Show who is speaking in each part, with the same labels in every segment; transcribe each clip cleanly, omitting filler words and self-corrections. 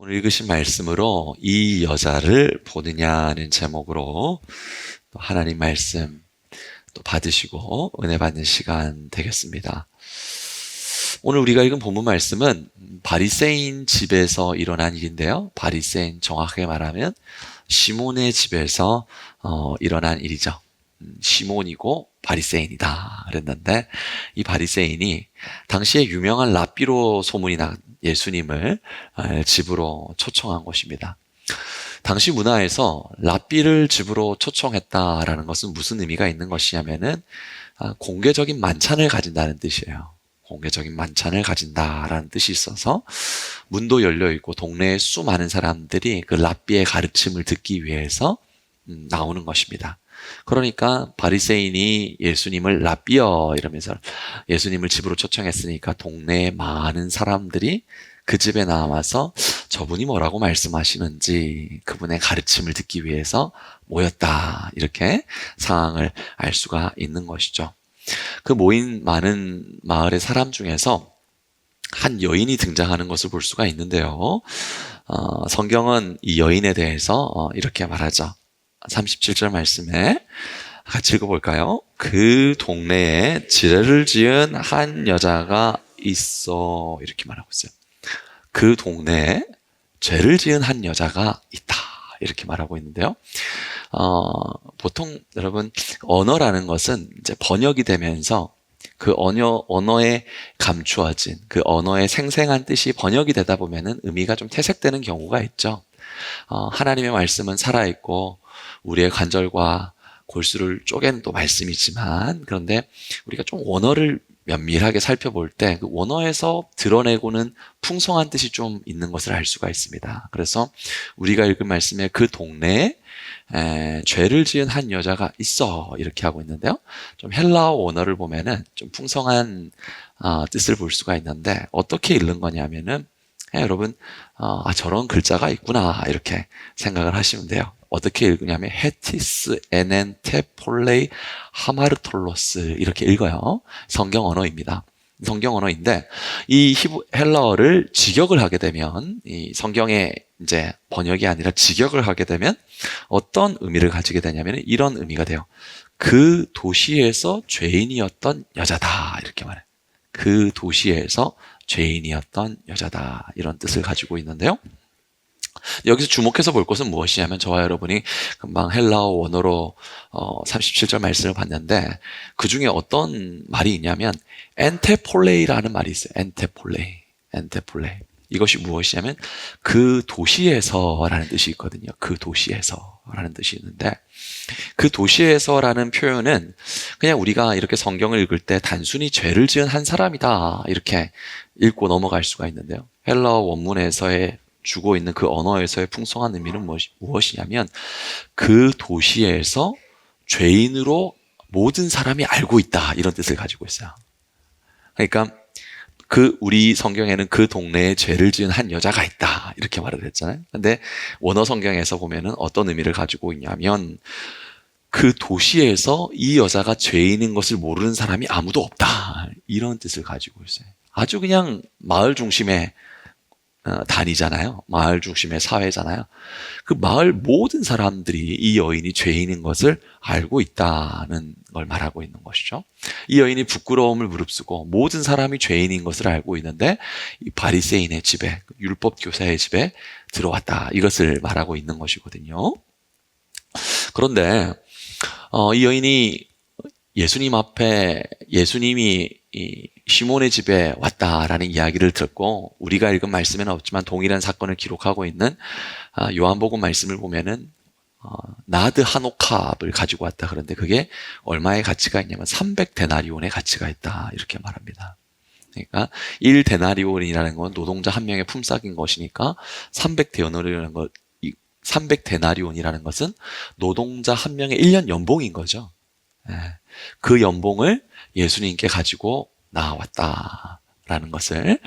Speaker 1: 오늘 읽으신 말씀으로 이 여자를 보느냐는 제목으로 또 하나님 말씀 또 받으시고 은혜 받는 시간 되겠습니다. 오늘 우리가 읽은 본문 말씀은 바리새인 집에서 일어난 일인데요. 바리새인, 정확하게 말하면 시몬의 집에서 일어난 일이죠. 시몬이고 바리새인이다 그랬는데, 이 바리새인이 당시에 유명한 랍비로 소문이 난 예수님을 집으로 초청한 것입니다. 당시 문화에서 랍비를 집으로 초청했다라는 것은 무슨 의미가 있는 것이냐면은 공개적인 만찬을 가진다는 뜻이에요. 공개적인 만찬을 가진다라는 뜻이 있어서 문도 열려 있고 동네에 수많은 사람들이 그 랍비의 가르침을 듣기 위해서 나오는 것입니다. 그러니까 바리새인이 예수님을 랍비여 이러면서 예수님을 집으로 초청했으니까 동네에 많은 사람들이 그 집에 나와서 저분이 뭐라고 말씀하시는지 그분의 가르침을 듣기 위해서 모였다, 이렇게 상황을 알 수가 있는 것이죠. 그 모인 많은 마을의 사람 중에서 한 여인이 등장하는 것을 볼 수가 있는데요. 성경은 이 여인에 대해서 이렇게 말하죠. 37절 말씀에 같이 읽어볼까요? 그 동네에 지뢰를 지은 한 여자가 있어, 이렇게 말하고 있어요. 그 동네에 죄를 지은 한 여자가 있다, 이렇게 말하고 있는데요. 보통 여러분, 언어라는 것은 이제 번역이 되면서 그 언어에 감추어진 그 언어의 생생한 뜻이 번역이 되다 보면은 의미가 좀 퇴색되는 경우가 있죠. 하나님의 말씀은 살아있고 우리의 관절과 골수를 쪼갠 또 말씀이지만, 그런데 우리가 좀 원어를 면밀하게 살펴볼 때 그 원어에서 드러내고는 풍성한 뜻이 좀 있는 것을 알 수가 있습니다. 그래서 우리가 읽은 말씀에 그 동네에 죄를 지은 한 여자가 있어, 이렇게 하고 있는데요. 좀 헬라어 원어를 보면은 좀 풍성한 뜻을 볼 수가 있는데, 어떻게 읽는 거냐면은 여러분, 저런 글자가 있구나, 이렇게 생각을 하시면 돼요. 어떻게 읽으냐면 헤티스 에넨테 폴레이 하마르톨로스, 이렇게 읽어요. 성경 언어입니다. 성경 언어인데 이 헬라어를 직역을 하게 되면, 이 성경의 이제 번역이 아니라 직역을 하게 되면 어떤 의미를 가지게 되냐면 이런 의미가 돼요. 그 도시에서 죄인이었던 여자다, 이렇게 말해요. 그 도시에서 죄인이었던 여자다, 이런 뜻을 가지고 있는데요. 여기서 주목해서 볼 것은 무엇이냐면, 저와 여러분이 금방 헬라어 원어로 37절 말씀을 봤는데 그 중에 어떤 말이 있냐면 엔테폴레이라는 말이 있어요. 엔테폴레이. 이것이 무엇이냐면 그 도시에서라는 뜻이 있거든요. 그 도시에서라는 뜻이 있는데, 그 도시에서라는 표현은 그냥 우리가 이렇게 성경을 읽을 때 단순히 죄를 지은 한 사람이다, 이렇게 읽고 넘어갈 수가 있는데요. 헬라어 원문에서의 주고 있는 그 언어에서의 풍성한 의미는 무엇이냐면 그 도시에서 죄인으로 모든 사람이 알고 있다, 이런 뜻을 가지고 있어요. 그러니까 우리 성경에는 그 동네에 죄를 지은 한 여자가 있다, 이렇게 말을 했잖아요. 근데 원어 성경에서 보면은 어떤 의미를 가지고 있냐면 그 도시에서 이 여자가 죄인인 것을 모르는 사람이 아무도 없다, 이런 뜻을 가지고 있어요. 아주 그냥 마을 중심의 단위잖아요. 마을 중심의 사회잖아요. 그 마을 모든 사람들이 이 여인이 죄인인 것을 알고 있다는 걸 말하고 있는 것이죠. 이 여인이 부끄러움을 무릅쓰고 모든 사람이 죄인인 것을 알고 있는데 이 바리새인의 집에, 율법 교사의 집에 들어왔다, 이것을 말하고 있는 것이거든요. 그런데 이 여인이 예수님 앞에, 예수님이 이 시몬의 집에 왔다라는 이야기를 듣고, 우리가 읽은 말씀에는 없지만 동일한 사건을 기록하고 있는 요한복음 말씀을 보면은 나드 한 옥합을 가지고 왔다, 그런데 그게 얼마의 가치가 있냐면 300데나리온의 가치가 있다, 이렇게 말합니다. 그러니까 1데나리온이라는 건 노동자 한 명의 품삯인 것이니까 300데나리온이라는 것은 노동자 한 명의 1년 연봉인 거죠. 그 연봉을 예수님께 가지고 나왔다라는 것을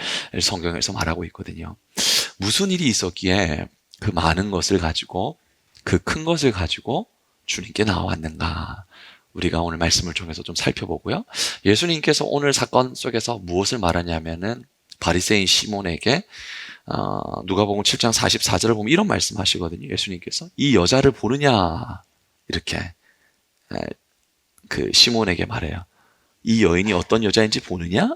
Speaker 1: 성경에서 말하고 있거든요. 무슨 일이 있었기에 그 많은 것을 가지고, 그 큰 것을 가지고 주님께 나왔는가, 우리가 오늘 말씀을 통해서 좀 살펴보고요. 예수님께서 오늘 사건 속에서 무엇을 말하냐면은 바리새인 시몬에게 누가복음 7장 44절을 보면 이런 말씀하시거든요. 예수님께서 이 여자를 보느냐 이렇게 그 시몬에게 말해요. 이 여인이 어떤 여자인지 보느냐?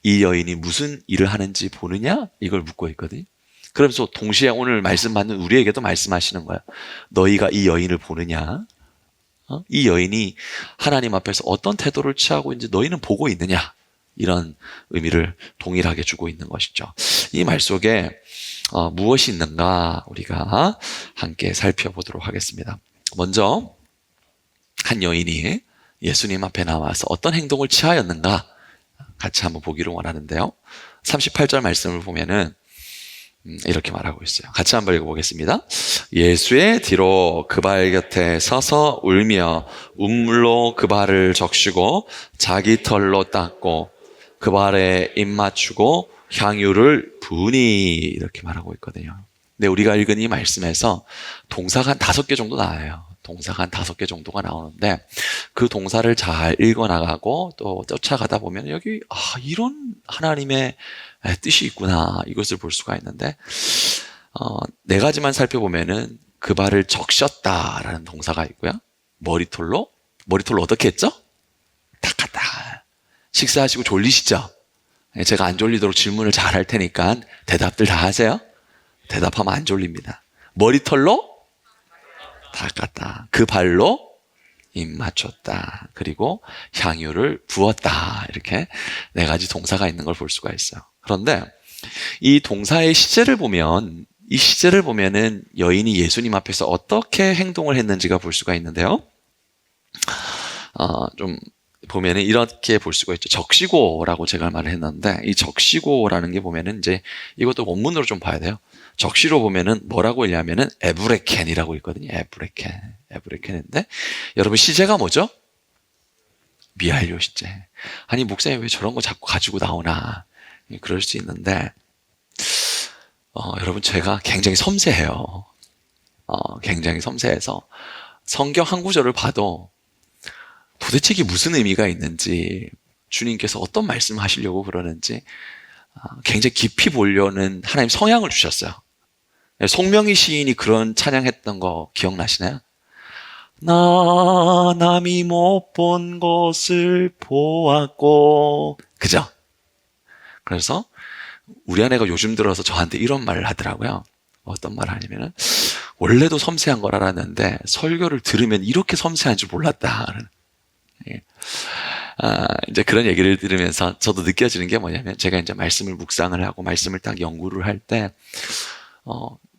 Speaker 1: 이 여인이 무슨 일을 하는지 보느냐? 이걸 묻고 있거든요. 그러면서 동시에 오늘 말씀 받는 우리에게도 말씀하시는 거야. 너희가 이 여인을 보느냐? 이 여인이 하나님 앞에서 어떤 태도를 취하고 있는지 너희는 보고 있느냐? 이런 의미를 동일하게 주고 있는 것이죠. 이 말 속에 무엇이 있는가 우리가 함께 살펴보도록 하겠습니다. 먼저 한 여인이 예수님 앞에 나와서 어떤 행동을 취하였는가 같이 한번 보기를 원하는데요. 38절 말씀을 보면은 이렇게 말하고 있어요. 같이 한번 읽어보겠습니다. 예수의 뒤로 그 발 곁에 서서 울며 운물로 그 발을 적시고 자기 털로 닦고 그 발에 입 맞추고 향유를 부으니 이렇게 말하고 있거든요. 근데 우리가 읽은 이 말씀에서 동사가 한 5개 정도 나와요. 동사가 한 5개 정도가 나오는데 그 동사를 잘 읽어나가고 또 쫓아가다 보면 여기 이런 하나님의 뜻이 있구나 이것을 볼 수가 있는데 4가지만 살펴보면은 그 발을 적셨다라는 동사가 있고요. 머리털로 어떻게 했죠? 닦았다. 식사하시고 졸리시죠? 제가 안 졸리도록 질문을 잘 할 테니까 대답들 다 하세요. 대답하면 안 졸립니다. 머리털로 닦았다. 그 발로 입 맞췄다. 그리고 향유를 부었다. 이렇게 4가지 동사가 있는 걸 볼 수가 있어요. 그런데 이 동사의 시제를 보면은 여인이 예수님 앞에서 어떻게 행동을 했는지가 볼 수가 있는데요. 좀 보면은 이렇게 볼 수가 있죠. 적시고라고 제가 말을 했는데 이 적시고라는 게 보면은 이제 이것도 원문으로 좀 봐야 돼요. 적시로 보면은 뭐라고 읽냐면은 에브레켄이라고 있거든요. 에브레켄인데 여러분 시제가 뭐죠? 미알료 시제. 아니 목사님 왜 저런 거 자꾸 가지고 나오나 그럴 수 있는데 여러분 제가 굉장히 섬세해요. 굉장히 섬세해서 성경 한 구절을 봐도 도대체 이게 무슨 의미가 있는지 주님께서 어떤 말씀을 하시려고 그러는지 굉장히 깊이 보려는 하나님 성향을 주셨어요. 송명희 시인이 그런 찬양했던 거 기억나시나요? 나 남이 못 본 것을 보았고 그죠? 그래서 우리 아내가 요즘 들어서 저한테 이런 말을 하더라고요. 어떤 말을 하냐면은 원래도 섬세한 걸 알았는데 설교를 들으면 이렇게 섬세한 줄 몰랐다. 이제 그런 얘기를 들으면서 저도 느껴지는 게 뭐냐면 제가 이제 말씀을 묵상을 하고 말씀을 딱 연구를 할 때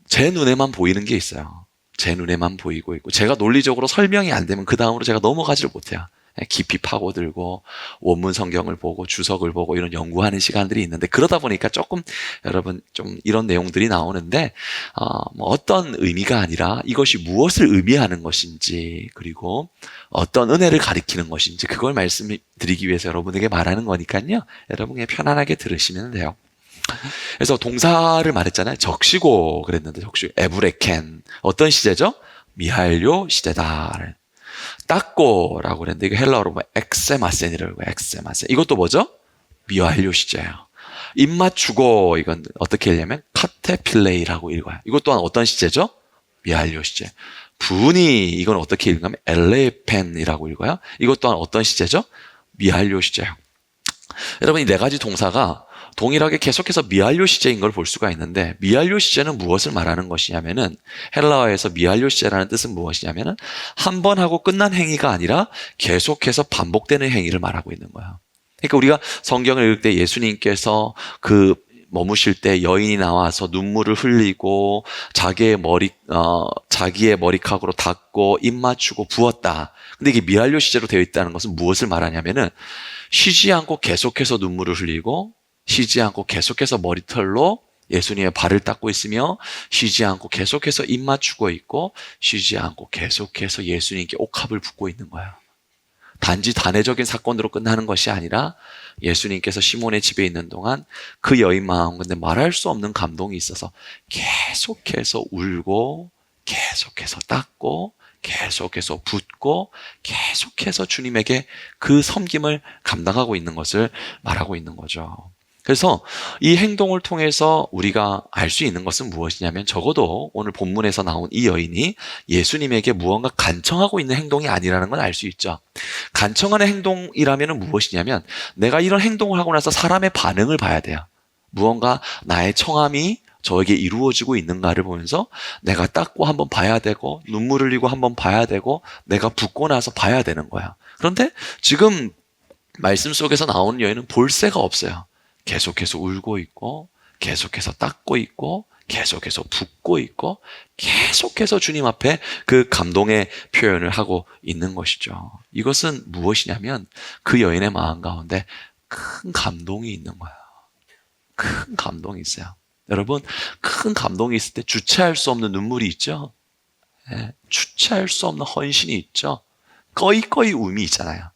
Speaker 1: 제 눈에만 보이는 게 있어요. 제 눈에만 보이고 있고 제가 논리적으로 설명이 안 되면 그 다음으로 제가 넘어가지를 못해요. 깊이 파고들고 원문 성경을 보고 주석을 보고 이런 연구하는 시간들이 있는데 그러다 보니까 조금 여러분 좀 이런 내용들이 나오는데 뭐 어떤 의미가 아니라 이것이 무엇을 의미하는 것인지 그리고 어떤 은혜를 가리키는 것인지 그걸 말씀드리기 위해서 여러분에게 말하는 거니까요. 여러분 그냥 편안하게 들으시면 돼요. 그래서 동사를 말했잖아요. 적시고 그랬는데 적시고 에브레켄 어떤 시제죠? 미할료 시제다. 닦고라고 그랬는데 이거 헬라어로 보면 엑세마센이라고 해요. 엑세마센. 이것도 뭐죠? 미완료 시제예요. 입 맞추고 이건 어떻게 읽냐면 카테필레이라고 읽어요. 이것 또한 어떤 시제죠? 미완료 시제. 분이 이건 어떻게 읽냐면 엘레펜이라고 읽어요. 이것 또한 어떤 시제죠? 미완료 시제예요. 여러분 이 4가지 동사가 동일하게 계속해서 미완료 시제인 걸 볼 수가 있는데 미완료 시제는 무엇을 말하는 것이냐면은 헬라어에서 미완료 시제라는 뜻은 무엇이냐면은 한 번 하고 끝난 행위가 아니라 계속해서 반복되는 행위를 말하고 있는 거예요. 그러니까 우리가 성경을 읽을 때 예수님께서 그 머무실 때 여인이 나와서 눈물을 흘리고 자기의 머리카락으로 닦고 입 맞추고 부었다. 근데 이게 미완료 시제로 되어 있다는 것은 무엇을 말하냐면은 쉬지 않고 계속해서 눈물을 흘리고 쉬지 않고 계속해서 머리털로 예수님의 발을 닦고 있으며 쉬지 않고 계속해서 입 맞추고 있고 쉬지 않고 계속해서 예수님께 옥합을 붓고 있는 거예요. 단지 단회적인 사건으로 끝나는 것이 아니라 예수님께서 시몬의 집에 있는 동안 그 여인 마음 근데 말할 수 없는 감동이 있어서 계속해서 울고 계속해서 닦고 계속해서 붓고 계속해서 주님에게 그 섬김을 감당하고 있는 것을 말하고 있는 거죠. 그래서 이 행동을 통해서 우리가 알 수 있는 것은 무엇이냐면 적어도 오늘 본문에서 나온 이 여인이 예수님에게 무언가 간청하고 있는 행동이 아니라는 건 알 수 있죠. 간청하는 행동이라면 무엇이냐면 내가 이런 행동을 하고 나서 사람의 반응을 봐야 돼요. 무언가 나의 청함이 저에게 이루어지고 있는가를 보면서 내가 닦고 한번 봐야 되고 눈물 흘리고 한번 봐야 되고 내가 붓고 나서 봐야 되는 거야. 그런데 지금 말씀 속에서 나오는 여인은 볼 새가 없어요. 계속해서 울고 있고 계속해서 닦고 있고 계속해서 붓고 있고 계속해서 주님 앞에 그 감동의 표현을 하고 있는 것이죠. 이것은 무엇이냐면 그 여인의 마음 가운데 큰 감동이 있는 거예요. 큰 감동이 있어요. 여러분, 큰 감동이 있을 때 주체할 수 없는 눈물이 있죠. 주체할 수 없는 헌신이 있죠. 꺼이꺼이 울음이 있잖아요.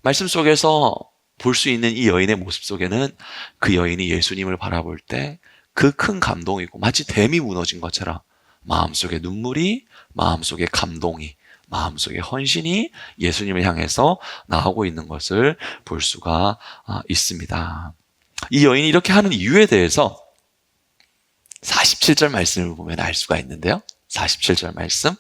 Speaker 1: 말씀 속에서 볼 수 있는 이 여인의 모습 속에는 그 여인이 예수님을 바라볼 때 그 큰 감동이 있고 마치 댐이 무너진 것처럼 마음속에 눈물이, 마음속에 감동이, 마음속에 헌신이 예수님을 향해서 나오고 있는 것을 볼 수가 있습니다. 이 여인이 이렇게 하는 이유에 대해서 47절 말씀을 보면 알 수가 있는데요. 47절 말씀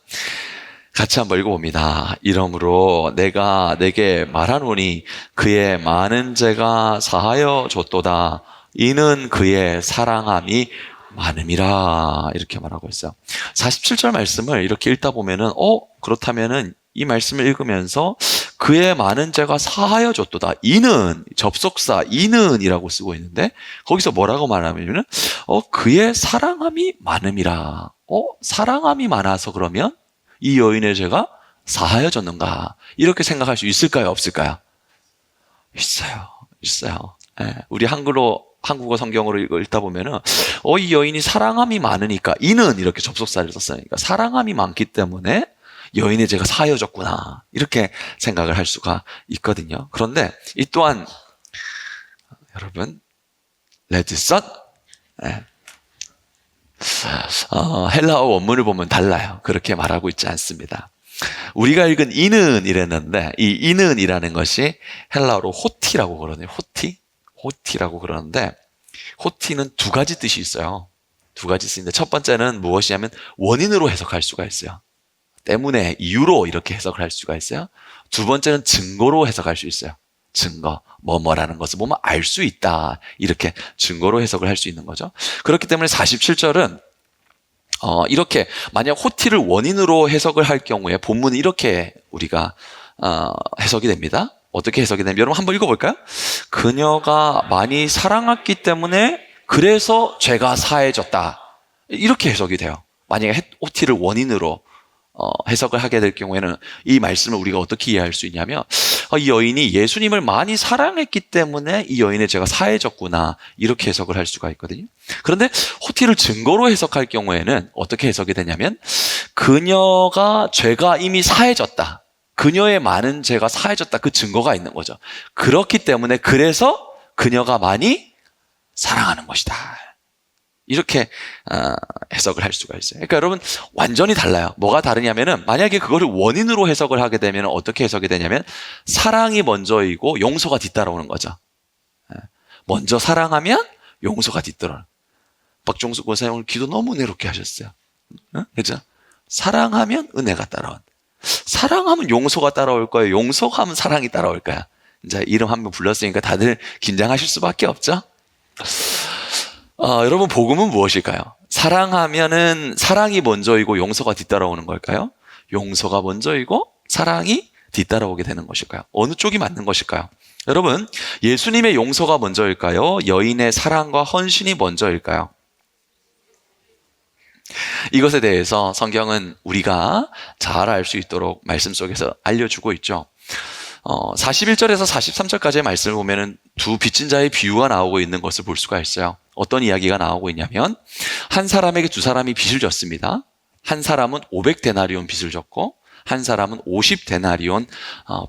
Speaker 1: 같이 한번 읽어봅니다. 이러므로 내가 내게 말하노니 그의 많은 죄가 사하여 줬도다. 이는 그의 사랑함이 많음이라. 이렇게 말하고 있어요. 47절 말씀을 이렇게 읽다 보면은 그렇다면은 이 말씀을 읽으면서 그의 많은 죄가 사하여 줬도다. 이는 접속사 이는이라고 쓰고 있는데 거기서 뭐라고 말하면은 그의 사랑함이 많음이라. 사랑함이 많아서 그러면 이 여인의 죄가 사하여졌는가? 이렇게 생각할 수 있을까요? 없을까요? 있어요. 우리 한국어 성경으로 읽다 보면은, 이 여인이 사랑함이 많으니까, 이는 이렇게 접속사를 썼으니까, 사랑함이 많기 때문에 여인의 죄가 사하여졌구나. 이렇게 생각을 할 수가 있거든요. 그런데 이 또한, 여러분, 레드썬? 헬라어 원문을 보면 달라요. 그렇게 말하고 있지 않습니다. 우리가 읽은 이는 이랬는데 이 이는이라는 것이 헬라어로 호티라고 그러네요. 호티라고 그러는데 호티는 두 가지 뜻이 있어요. 두 가지 뜻인데 첫 번째는 무엇이냐면 원인으로 해석할 수가 있어요. 때문에 이유로 이렇게 해석을 할 수가 있어요. 두 번째는 증거로 해석할 수 있어요. 증거, 뭐라는 것을 보면 알 수 있다. 이렇게 증거로 해석을 할 수 있는 거죠. 그렇기 때문에 47절은 이렇게 만약 호티를 원인으로 해석을 할 경우에 본문은 이렇게 우리가 해석이 됩니다. 어떻게 해석이 되냐면 여러분 한번 읽어볼까요? 그녀가 많이 사랑했기 때문에 그래서 죄가 사해졌다. 이렇게 해석이 돼요. 만약에 호티를 원인으로 해석을 하게 될 경우에는 이 말씀을 우리가 어떻게 이해할 수 있냐면 이 여인이 예수님을 많이 사랑했기 때문에 이 여인의 죄가 사해졌구나 이렇게 해석을 할 수가 있거든요. 그런데 호티를 증거로 해석할 경우에는 어떻게 해석이 되냐면 그녀가 죄가 이미 사해졌다. 그녀의 많은 죄가 사해졌다. 그 증거가 있는 거죠. 그렇기 때문에 그래서 그녀가 많이 사랑하는 것이다. 이렇게 해석을 할 수가 있어요. 그러니까 여러분 완전히 달라요. 뭐가 다르냐면은 만약에 그거를 원인으로 해석을 하게 되면 어떻게 해석이 되냐면 사랑이 먼저이고 용서가 뒤따라오는 거죠. 먼저 사랑하면 용서가 뒤따라오는. 박종숙 권사님 오늘 기도 너무 은혜롭게 하셨어요. 그렇죠? 사랑하면 은혜가 따라온. 사랑하면 용서가 따라올 거예요. 용서하면 사랑이 따라올 거야. 이제 이름 한번 불렀으니까 다들 긴장하실 수밖에 없죠. 여러분 복음은 무엇일까요? 사랑하면은 사랑이 먼저이고 용서가 뒤따라오는 걸까요? 용서가 먼저이고 사랑이 뒤따라오게 되는 것일까요? 어느 쪽이 맞는 것일까요? 여러분 예수님의 용서가 먼저일까요? 여인의 사랑과 헌신이 먼저일까요? 이것에 대해서 성경은 우리가 잘 알 수 있도록 말씀 속에서 알려주고 있죠. 41절에서 43절까지의 말씀을 보면은 두 빚진 자의 비유가 나오고 있는 것을 볼 수가 있어요. 어떤 이야기가 나오고 있냐면 한 사람에게 두 사람이 빚을 졌습니다. 한 사람은 500데나리온 빚을 졌고 한 사람은 50데나리온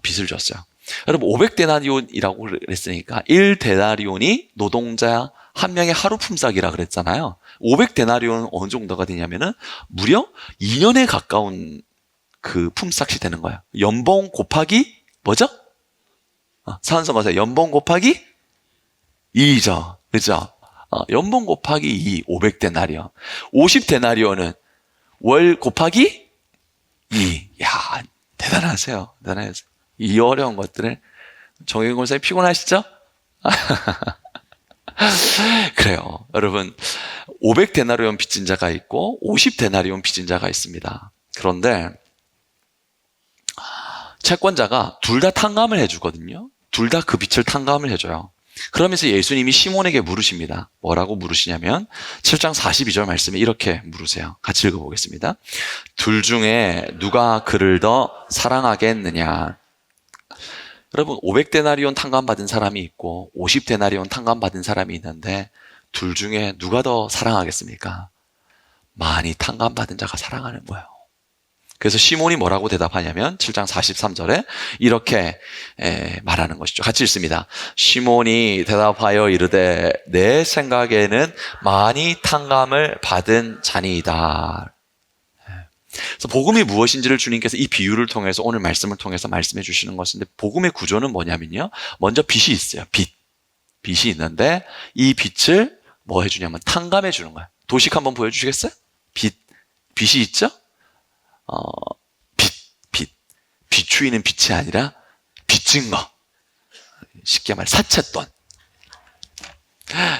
Speaker 1: 빚을 졌어요. 여러분 500데나리온이라고 그랬으니까 1데나리온이 노동자 한 명의 하루 품삯이라 그랬잖아요. 500데나리온은 어느 정도가 되냐면은 무려 2년에 가까운 그 품삯이 되는 거예요. 연봉 곱하기 뭐죠? 사은서 가세요. 연봉 곱하기 2죠. 그죠? 연봉 곱하기 2, 500데나리온. 50데나리온은 월 곱하기 2. 야, 대단하세요. 대단하세요. 이 어려운 것들을 정혜경 권사님 피곤하시죠? 그래요. 여러분, 500데나리온 빚진 자가 있고 50데나리온 빚진 자가 있습니다. 그런데 채권자가 둘 다 탕감을 해주거든요. 둘 다 그 빚을 탕감을 해줘요. 그러면서 예수님이 시몬에게 물으십니다. 뭐라고 물으시냐면 7장 42절 말씀에 이렇게 물으세요. 같이 읽어보겠습니다. 둘 중에 누가 그를 더 사랑하겠느냐. 여러분, 500데나리온 탕감받은 사람이 있고 50데나리온 탕감받은 사람이 있는데 둘 중에 누가 더 사랑하겠습니까? 많이 탕감받은 자가 사랑하는 거예요. 그래서 시몬이 뭐라고 대답하냐면 7장 43절에 이렇게 말하는 것이죠. 같이 읽습니다. 시몬이 대답하여 이르되 내 생각에는 많이 탕감을 받은 자니이다. 그래서 복음이 무엇인지를 주님께서 이 비유를 통해서 오늘 말씀을 통해서 말씀해 주시는 것인데 복음의 구조는 뭐냐면요. 먼저 빚이 있어요. 빚이 있는데 이 빚을 뭐 해주냐면 탕감해 주는 거예요. 도식 한번 보여주시겠어요? 빚이 있죠? 비추이는 빚이 아니라 빚진 거. 쉽게 말해 사채돈.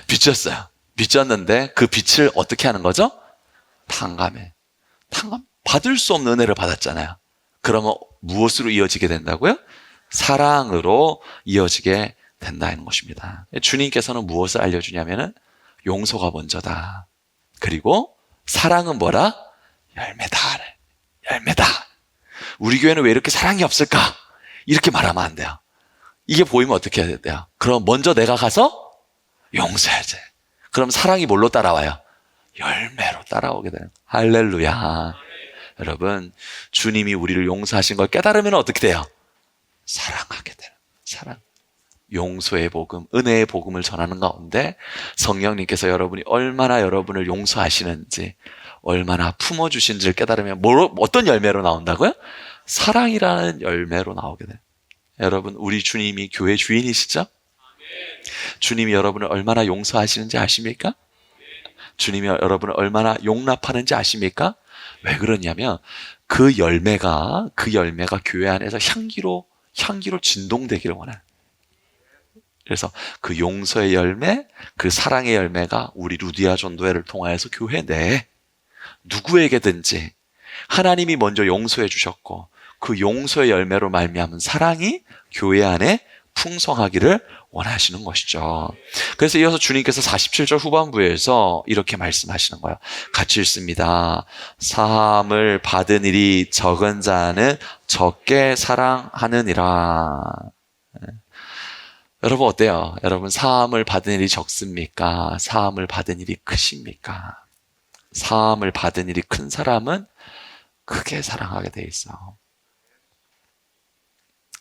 Speaker 1: 빚졌어요. 빚졌는데 그 빚을 어떻게 하는 거죠? 탕감. 받을 수 없는 은혜를 받았잖아요. 그러면 무엇으로 이어지게 된다고요? 사랑으로 이어지게 된다는 것입니다. 주님께서는 무엇을 알려주냐면은 용서가 먼저다. 그리고 사랑은 뭐라? 열매다. 우리 교회는 왜 이렇게 사랑이 없을까? 이렇게 말하면 안 돼요. 이게 보이면 어떻게 해야 돼요? 그럼 먼저 내가 가서 용서해야지. 그럼 사랑이 뭘로 따라와요? 열매로 따라오게 돼요. 할렐루야. 여러분, 주님이 우리를 용서하신 걸 깨달으면 어떻게 돼요? 사랑하게 돼요. 사랑. 용서의 복음, 은혜의 복음을 전하는 가운데 성령님께서 여러분이 얼마나 여러분을 용서하시는지, 얼마나 품어주신지를 깨달으면 어떤 열매로 나온다고요? 사랑이라는 열매로 나오게 돼요. 여러분, 우리 주님이 교회 주인이시죠? 주님이 여러분을 얼마나 용서하시는지 아십니까? 주님이 여러분을 얼마나 용납하는지 아십니까? 왜 그러냐면 그 열매가 교회 안에서 향기로 진동되기를 원해요. 그래서 그 용서의 열매, 그 사랑의 열매가 우리 루디아 전도회를 통하여서 교회 내에 누구에게든지 하나님이 먼저 용서해 주셨고 그 용서의 열매로 말미암은 사랑이 교회 안에 풍성하기를 원하시는 것이죠. 그래서 이어서 주님께서 47절 후반부에서 이렇게 말씀하시는 거예요. 같이 읽습니다. 사함을 받은 일이 적은 자는 적게 사랑하느니라. 여러분 어때요? 여러분 사함을 받은 일이 적습니까? 사함을 받은 일이 크십니까? 사함을 받은 일이 큰 사람은 크게 사랑하게 돼 있어.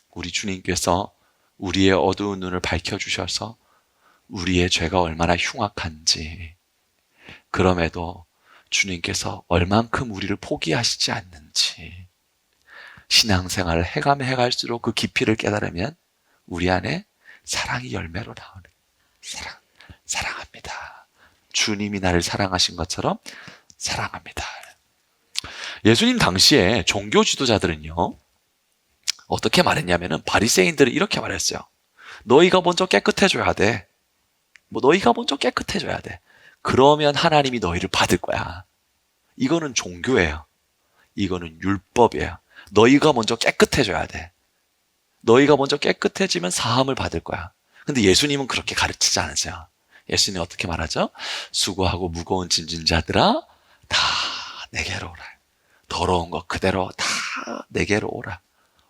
Speaker 1: 우리 주님께서 우리의 어두운 눈을 밝혀주셔서 우리의 죄가 얼마나 흉악한지, 그럼에도 주님께서 얼만큼 우리를 포기하시지 않는지, 신앙생활을 해가면 해갈수록 그 깊이를 깨달으면 우리 안에 사랑이 열매로 나오는 사랑합니다. 주님이 나를 사랑하신 것처럼 사랑합니다. 예수님 당시에 종교 지도자들은요, 어떻게 말했냐면은 바리새인들은 이렇게 말했어요. 너희가 먼저 깨끗해져야 돼. 너희가 먼저 깨끗해져야 돼. 그러면 하나님이 너희를 받을 거야. 이거는 종교예요. 이거는 율법이에요. 너희가 먼저 깨끗해져야 돼. 너희가 먼저 깨끗해지면 사함을 받을 거야. 근데 예수님은 그렇게 가르치지 않으세요. 예수님이 어떻게 말하죠? 수고하고 무거운 짐진 자들아 다 내게로 오라. 더러운 것 그대로 다 내게로 오라.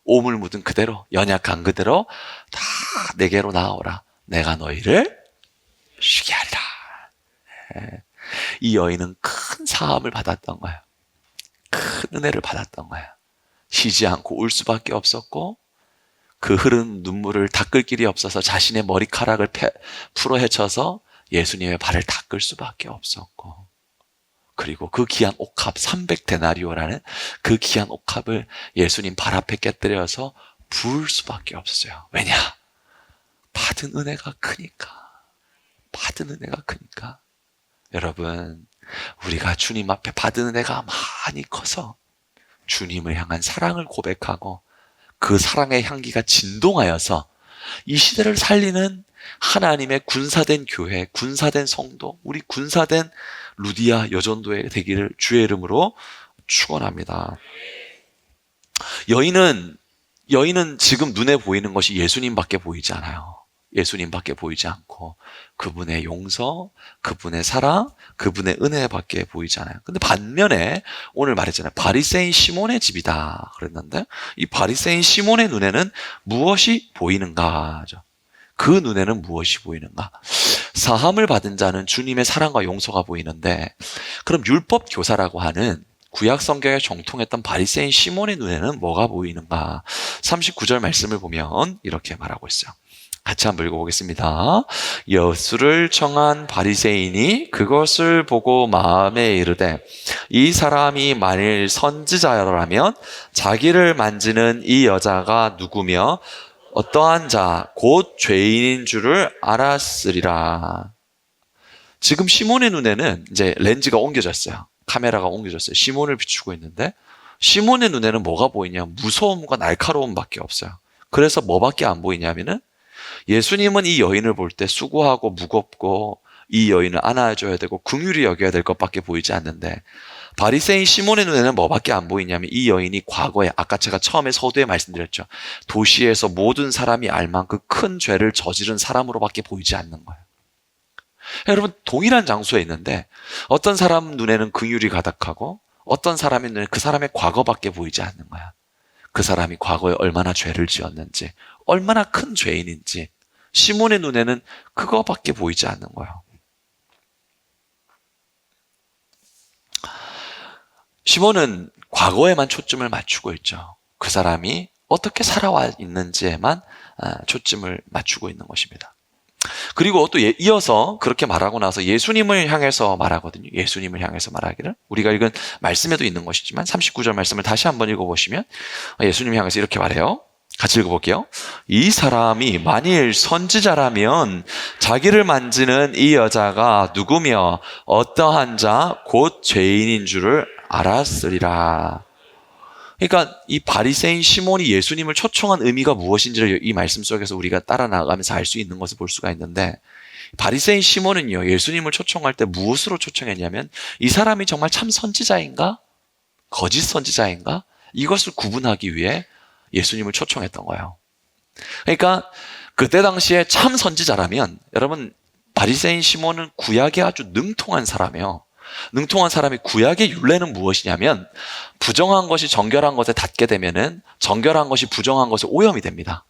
Speaker 1: 오물 묻은 그대로, 연약한 그대로 다 내게로 나오라. 내가 너희를 쉬게 하리라. 이 여인은 큰 사함을 받았던 거예요. 큰 은혜를 받았던 거예요. 쉬지 않고 울 수밖에 없었고 그 흐른 눈물을 닦을 길이 없어서 자신의 머리카락을 풀어 헤쳐서 예수님의 발을 닦을 수밖에 없었고, 그리고 그 귀한 옥합 300데나리오라는 그 귀한 옥합을 예수님 발 앞에 깨뜨려서 부을 수밖에 없었어요. 왜냐? 받은 은혜가 크니까. 받은 은혜가 크니까. 여러분, 우리가 주님 앞에 받은 은혜가 많이 커서 주님을 향한 사랑을 고백하고 그 사랑의 향기가 진동하여서 이 시대를 살리는 하나님의 군사된 교회, 군사된 성도, 우리 군사된 루디아 여전도에 되기를 주의 이름으로 축원합니다. 여인은 지금 눈에 보이는 것이 예수님밖에 보이지 않아요. 예수님밖에 보이지 않고 그분의 용서, 그분의 사랑, 그분의 은혜밖에 보이지 않아요. 근데 반면에 오늘 말했잖아요. 바리새인 시몬의 집이다 그랬는데 이 바리새인 시몬의 눈에는 무엇이 보이는가죠. 그 눈에는 무엇이 보이는가? 사함을 받은 자는 주님의 사랑과 용서가 보이는데 그럼 율법 교사라고 하는 구약 성경에 정통했던 바리새인 시몬의 눈에는 뭐가 보이는가? 39절 말씀을 보면 이렇게 말하고 있어요. 같이 한번 읽어보겠습니다. 예수를 청한 바리새인이 그것을 보고 마음에 이르되 이 사람이 만일 선지자라면 자기를 만지는 이 여자가 누구며 어떠한 자 곧 죄인인 줄을 알았으리라. 지금 시몬의 눈에는 이제 렌즈가 옮겨졌어요. 카메라가 옮겨졌어요. 시몬을 비추고 있는데 시몬의 눈에는 뭐가 보이냐? 무서움과 날카로움밖에 없어요. 그래서 뭐밖에 안 보이냐면은 예수님은 이 여인을 볼 때 수고하고 무겁고 이 여인을 안아줘야 되고 긍휼히 여겨야 될 것밖에 보이지 않는데 바리새인 시몬의 눈에는 뭐밖에 안 보이냐면 이 여인이 과거에 아까 제가 처음에 서두에 말씀드렸죠. 도시에서 모든 사람이 알 만큼 큰 죄를 저지른 사람으로밖에 보이지 않는 거예요. 여러분 동일한 장소에 있는데 어떤 사람 눈에는 긍휼이 가득하고 어떤 사람의 눈에 그 사람의 과거밖에 보이지 않는 거야. 그 사람이 과거에 얼마나 죄를 지었는지 얼마나 큰 죄인인지 시몬의 눈에는 그거밖에 보이지 않는 거예요. 시몬은 과거에만 초점을 맞추고 있죠. 그 사람이 어떻게 살아와 있는지에만 초점을 맞추고 있는 것입니다. 그리고 또 이어서 그렇게 말하고 나서 예수님을 향해서 말하거든요. 예수님을 향해서 말하기를 우리가 읽은 말씀에도 있는 것이지만 39절 말씀을 다시 한번 읽어보시면 예수님을 향해서 이렇게 말해요. 같이 읽어볼게요. 이 사람이 만일 선지자라면 자기를 만지는 이 여자가 누구며 어떠한 자 곧 죄인인 줄을 알았으리라. 그러니까 이 바리새인 시몬이 예수님을 초청한 의미가 무엇인지를 이 말씀 속에서 우리가 따라 나가면서 알 수 있는 것을 볼 수가 있는데 바리새인 시몬은요 예수님을 초청할 때 무엇으로 초청했냐면 이 사람이 정말 참 선지자인가? 거짓 선지자인가? 이것을 구분하기 위해 예수님을 초청했던 거예요. 그러니까 그때 당시에 참 선지자라면 여러분 바리새인 시몬은 구약에 아주 능통한 사람이에요. 능통한 사람이 구약의 율례는 무엇이냐면 부정한 것이 정결한 것에 닿게 되면은 정결한 것이 부정한 것에 오염이 됩니다.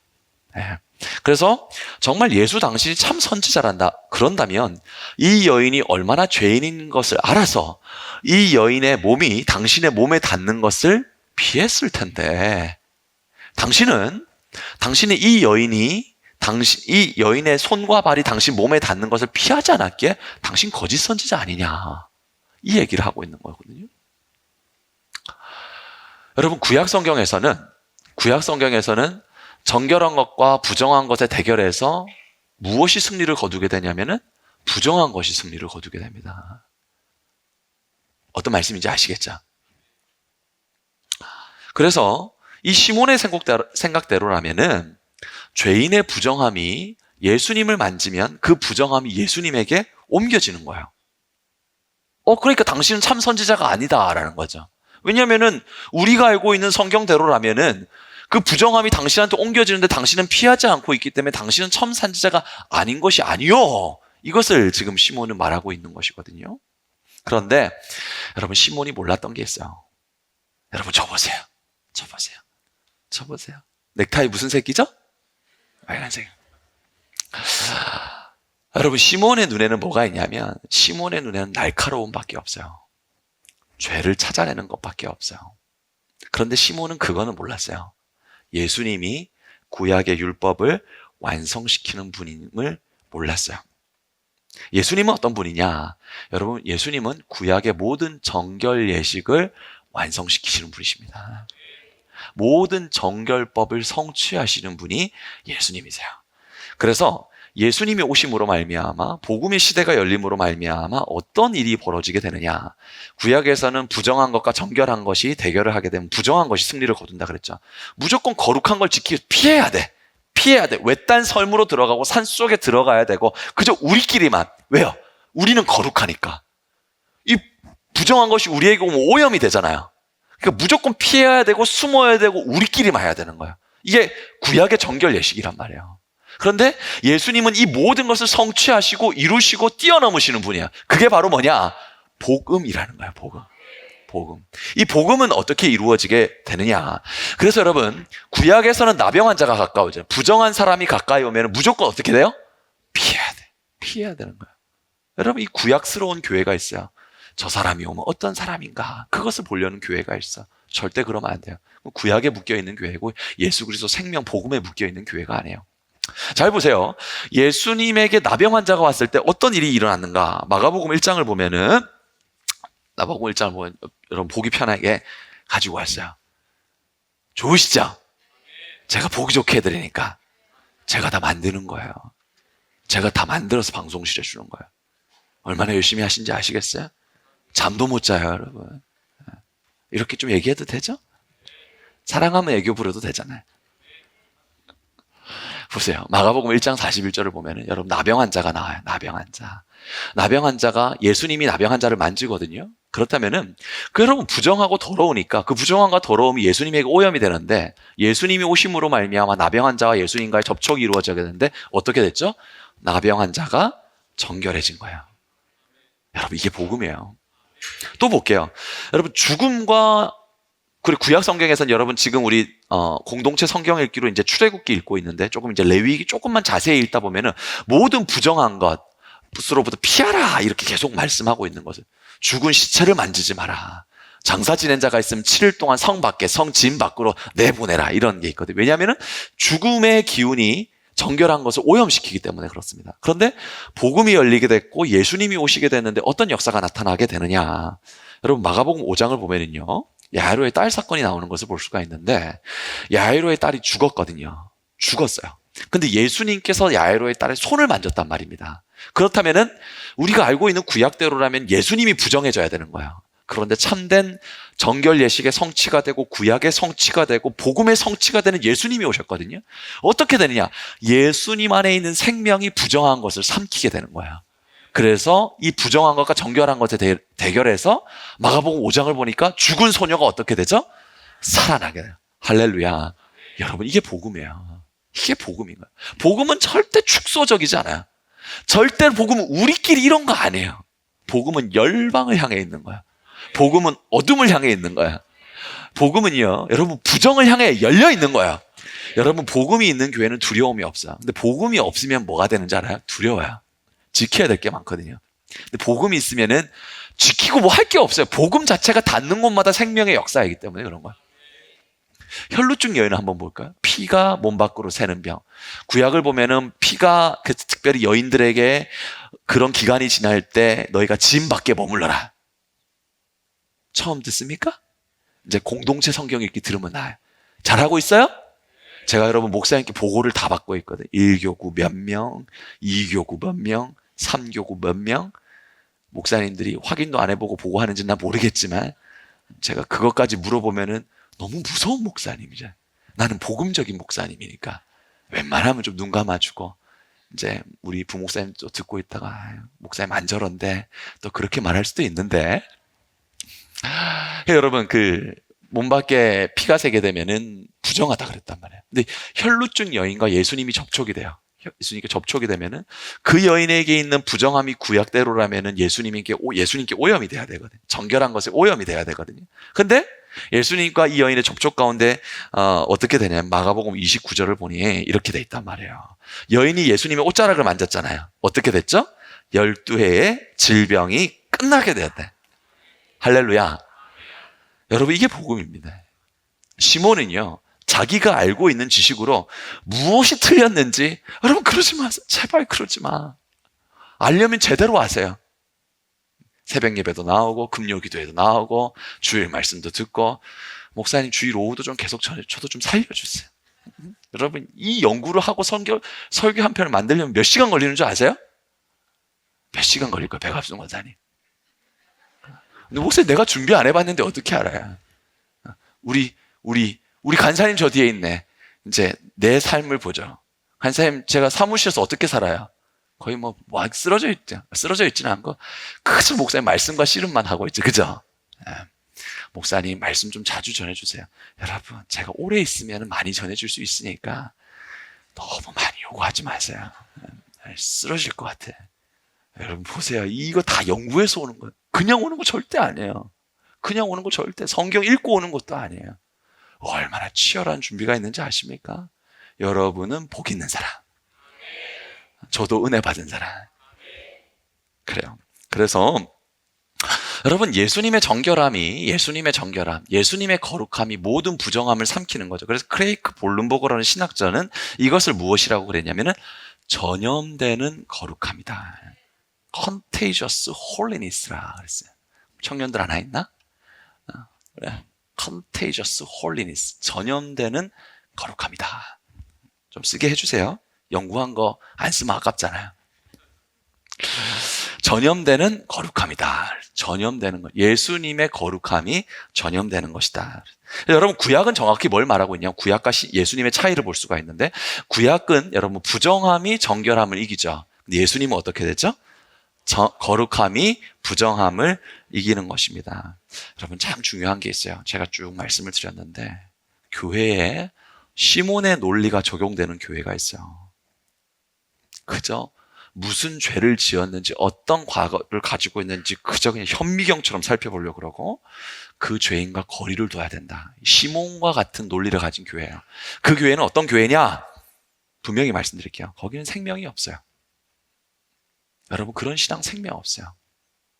Speaker 1: 그래서 정말 예수 당신이 참 선지자란다 그런다면 이 여인이 얼마나 죄인인 것을 알아서 이 여인의 몸이 당신의 몸에 닿는 것을 피했을 텐데 당신이 이 여인의 손과 발이 당신 몸에 닿는 것을 피하지 않았기에 당신 거짓 선지자 아니냐 이 얘기를 하고 있는 거거든요. 여러분 구약 성경에서는 정결한 것과 부정한 것의 대결에서 무엇이 승리를 거두게 되냐면은 부정한 것이 승리를 거두게 됩니다. 어떤 말씀인지 아시겠죠? 그래서 이 시몬의 생각대로라면은 죄인의 부정함이 예수님을 만지면 그 부정함이 예수님에게 옮겨지는 거예요. 그러니까 당신은 참 선지자가 아니다라는 거죠. 왜냐면은 우리가 알고 있는 성경대로라면은 그 부정함이 당신한테 옮겨지는데 당신은 피하지 않고 있기 때문에 당신은 참 선지자가 아닌 것이 아니요. 이것을 지금 시몬은 말하고 있는 것이거든요. 그런데 여러분 시몬이 몰랐던 게 있어요. 여러분 저 보세요. 넥타이 무슨 색이죠? 빨간색. 여러분 시몬의 눈에는 뭐가 있냐면 시몬의 눈에는 날카로움밖에 없어요. 죄를 찾아내는 것밖에 없어요. 그런데 시몬은 그거는 몰랐어요. 예수님이 구약의 율법을 완성시키는 분임을 몰랐어요. 예수님은 어떤 분이냐? 여러분 예수님은 구약의 모든 정결 예식을 완성시키시는 분이십니다. 모든 정결법을 성취하시는 분이 예수님이세요. 그래서 예수님이 오심으로 말미암아 복음의 시대가 열림으로 말미암아 어떤 일이 벌어지게 되느냐. 구약에서는 부정한 것과 정결한 것이 대결을 하게 되면 부정한 것이 승리를 거둔다 그랬죠. 무조건 거룩한 걸 지키기 피해야 돼. 피해야 돼. 외딴 섬으로 들어가고 산속에 들어가야 되고 그저 우리끼리만. 왜요? 우리는 거룩하니까. 이 부정한 것이 우리에게 오면 오염이 되잖아요. 그러니까 무조건 피해야 되고 숨어야 되고 우리끼리만 해야 되는 거예요. 이게 구약의 정결 예식이란 말이에요. 그런데 예수님은 이 모든 것을 성취하시고 이루시고 뛰어넘으시는 분이야. 그게 바로 뭐냐? 복음이라는 거야. 복음. 이 복음은 어떻게 이루어지게 되느냐? 그래서 여러분, 구약에서는 나병 환자가 가까워져요. 부정한 사람이 가까이 오면 무조건 어떻게 돼요? 피해야 되는 거예요. 여러분, 이 구약스러운 교회가 있어요. 저 사람이 오면 어떤 사람인가? 그것을 보려는 교회가 있어. 절대 그러면 안 돼요. 구약에 묶여있는 교회고 예수 그리스도 생명 복음에 묶여있는 교회가 아니에요. 잘 보세요. 예수님에게 나병 환자가 왔을 때 어떤 일이 일어났는가? 마가복음 1장을 보면은 마가복음 1장을 보면 여러분 보기 편하게 가지고 왔어요. 좋으시죠? 제가 보기 좋게 해드리니까 제가 다 만드는 거예요. 제가 다 만들어서 방송실에 주는 거예요. 얼마나 열심히 하신지 아시겠어요? 잠도 못 자요, 여러분. 이렇게 좀 얘기해도 되죠? 사랑하면 애교 부려도 되잖아요. 보세요. 마가복음 1장 41절을 보면은 여러분 나병 환자가 나와요. 나병 환자. 나병 환자가 예수님이 나병 환자를 만지거든요. 그렇다면은 그 여러분 부정하고 더러우니까 그 부정함과 더러움이 예수님에게 오염이 되는데 예수님이 오심으로 말미암아 나병 환자와 예수님과의 접촉이 이루어지게 되는데 어떻게 됐죠? 나병 환자가 정결해진 거예요. 여러분 이게 복음이에요. 또 볼게요. 여러분 죽음과 그리고 구약 성경에서는 여러분 지금 우리 공동체 성경 읽기로 이제 출애굽기 읽고 있는데 조금 이제 레위기 조금만 자세히 읽다 보면은 모든 부정한 것으로부터 피하라 이렇게 계속 말씀하고 있는 것을 죽은 시체를 만지지 마라. 장사 지낸 자가 있으면 7일 동안 성 밖에 성진 밖으로 내보내라 이런 게 있거든요. 왜냐하면은 죽음의 기운이 정결한 것을 오염시키기 때문에 그렇습니다. 그런데 복음이 열리게 됐고 예수님이 오시게 됐는데 어떤 역사가 나타나게 되느냐. 여러분 마가복음 5장을 보면은요. 야이로의 딸 사건이 나오는 것을 볼 수가 있는데 야이로의 딸이 죽었거든요. 죽었어요. 근데 예수님께서 야이로의 딸의 손을 만졌단 말입니다. 그렇다면은 우리가 알고 있는 구약대로라면 예수님이 부정해져야 되는 거예요. 그런데 참된 정결 예식의 성취가 되고 구약의 성취가 되고 복음의 성취가 되는 예수님이 오셨거든요. 어떻게 되느냐? 예수님 안에 있는 생명이 부정한 것을 삼키게 되는 거예요. 그래서 이 부정한 것과 정결한 것에 대결해서 마가복음 5장을 보니까 죽은 소녀가 어떻게 되죠? 살아나게 돼요. 할렐루야. 여러분 이게 복음이에요. 이게 복음인 거예요. 복음은 절대 축소적이지 않아요. 절대 복음은 우리끼리 이런 거 아니에요. 복음은 열방을 향해 있는 거야. 복음은 어둠을 향해 있는 거야. 복음은요, 여러분 부정을 향해 열려 있는 거야. 여러분 복음이 있는 교회는 두려움이 없어요. 근데 복음이 없으면 뭐가 되는지 알아요? 두려워요. 지켜야 될 게 많거든요. 근데 복음이 있으면은 지키고 뭐 할 게 없어요. 복음 자체가 닿는 곳마다 생명의 역사이기 때문에 그런 거야. 혈루증 여인을 한번 볼까요? 피가 몸 밖으로 새는 병. 구약을 보면은 피가 특별히 여인들에게 그런 기간이 지날 때 너희가 짐 밖에 머물러라. 처음 듣습니까? 이제 공동체 성경 읽기 들으면 나아요. 잘하고 있어요? 제가 여러분 목사님께 보고를 다 받고 있거든요. 1교구 몇 명, 2교구 몇 명, 3교구 몇 명. 목사님들이 확인도 안 해보고 보고하는지는 난 모르겠지만 제가 그것까지 물어보면은 너무 무서운 목사님이죠. 나는 복음적인 목사님이니까 웬만하면 좀 눈 감아주고 이제 우리 부목사님 또 듣고 있다가 목사님 안 저런데 또 그렇게 말할 수도 있는데 여러분 몸 밖에 피가 새게 되면은 부정하다 그랬단 말이에요. 근데 혈루증 여인과 예수님이 접촉이 돼요. 예수님께 접촉이 되면은 그 여인에게 있는 부정함이 구약대로라면은 예수님께 오염이 돼야 되거든요. 정결한 것에 오염이 돼야 되거든요. 근데 예수님과 이 여인의 접촉 가운데 어떻게 되냐면 마가복음 29절을 보니 이렇게 돼 있단 말이에요. 여인이 예수님의 옷자락을 만졌잖아요. 어떻게 됐죠? 12회의 질병이 끝나게 되었대. 할렐루야. 여러분 이게 복음입니다. 시몬은요 자기가 알고 있는 지식으로 무엇이 틀렸는지 여러분 그러지 마세요. 제발 그러지 마. 알려면 제대로 아세요. 새벽 예배도 나오고 금요기도에도 나오고 주일 말씀도 듣고 목사님 주일 오후도 좀 계속 저도 좀 살려주세요. 여러분, 이 연구를 하고 설교 한 편을 만들려면 몇 시간 걸리는 줄 아세요? 몇 시간 걸릴 거예요, 백합승 원사님. 근데 목사님, 내가 준비 안 해봤는데 어떻게 알아요? 우리 간사님 저 뒤에 있네. 이제 내 삶을 보죠. 간사님, 제가 사무실에서 어떻게 살아요? 거의 쓰러져 있지는 않고, 그저 목사님 말씀과 씨름만 하고 있죠. 그죠? 목사님, 말씀 좀 자주 전해주세요. 여러분, 제가 오래 있으면 많이 전해줄 수 있으니까 너무 많이 요구하지 마세요. 쓰러질 것 같아. 여러분, 보세요. 이거 다 연구해서 오는 거예요. 그냥 오는 거 절대 아니에요. 그냥 오는 거 절대, 성경 읽고 오는 것도 아니에요. 얼마나 치열한 준비가 있는지 아십니까? 여러분은 복 있는 사람. 저도 은혜 받은 사람. 그래요. 그래서 여러분, 예수님의 정결함, 예수님의 거룩함이 모든 부정함을 삼키는 거죠. 그래서 크레이크 볼룸버거라는 신학자는 이것을 무엇이라고 그랬냐면은 전염되는 거룩함이다. contagious holiness라 그랬어요. 청년들 하나 있나? 그래. contagious holiness, 전염되는 거룩함이다. 좀 쓰게 해주세요. 연구한 거 안 쓰면 아깝잖아요. 전염되는 거룩함이다. 전염되는 것. 예수님의 거룩함이 전염되는 것이다. 여러분, 구약은 정확히 뭘 말하고 있냐? 구약과 예수님의 차이를 볼 수가 있는데, 구약은 여러분 부정함이 정결함을 이기죠. 근데 예수님은 어떻게 됐죠? 거룩함이 부정함을 이기는 것입니다. 여러분, 참 중요한 게 있어요. 제가 쭉 말씀을 드렸는데, 교회에 시몬의 논리가 적용되는 교회가 있어요. 그저 무슨 죄를 지었는지, 어떤 과거를 가지고 있는지 그저 그냥 현미경처럼 살펴보려고 그러고, 그 죄인과 거리를 둬야 된다. 시몬과 같은 논리를 가진 교회예요. 그 교회는 어떤 교회냐? 분명히 말씀드릴게요. 거기는 생명이 없어요. 여러분, 그런 신앙 생명 없어요.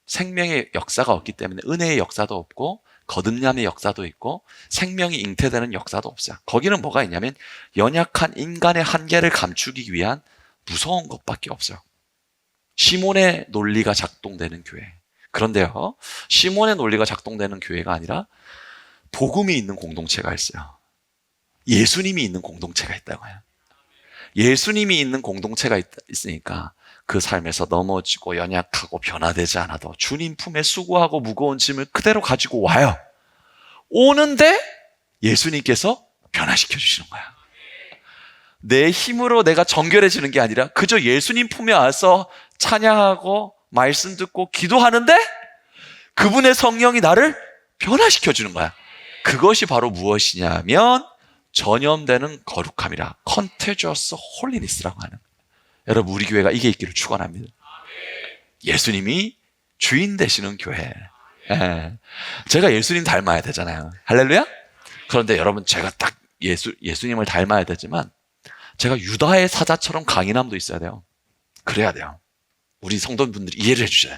Speaker 1: 생명의 역사가 없기 때문에 은혜의 역사도 없고, 거듭남의 역사도 있고, 생명이 잉태되는 역사도 없어요. 거기는 뭐가 있냐면 연약한 인간의 한계를 감추기 위한 무서운 것밖에 없어요. 시몬의 논리가 작동되는 교회. 그런데요, 시몬의 논리가 작동되는 교회가 아니라 복음이 있는 공동체가 있어요. 예수님이 있는 공동체가 있다고 해요. 예수님이 있는 공동체가 있으니까 그 삶에서 넘어지고 연약하고 변화되지 않아도 주님 품에 수고하고 무거운 짐을 그대로 가지고 와요. 오는데 예수님께서 변화시켜 주시는 거야. 내 힘으로 내가 정결해지는 게 아니라 그저 예수님 품에 와서 찬양하고 말씀 듣고 기도하는데 그분의 성령이 나를 변화시켜 주는 거야. 그것이 바로 무엇이냐면 전염되는 거룩함이라, contagious holiness라고 하는. 여러분, 우리 교회가 이게 있기를 축원합니다. 예수님이 주인 되시는 교회. 제가 예수님 닮아야 되잖아요. 할렐루야? 그런데 여러분, 제가 딱 예수님을 닮아야 되지만 제가 유다의 사자처럼 강인함도 있어야 돼요. 그래야 돼요. 우리 성도분들이 이해를 해주셔요.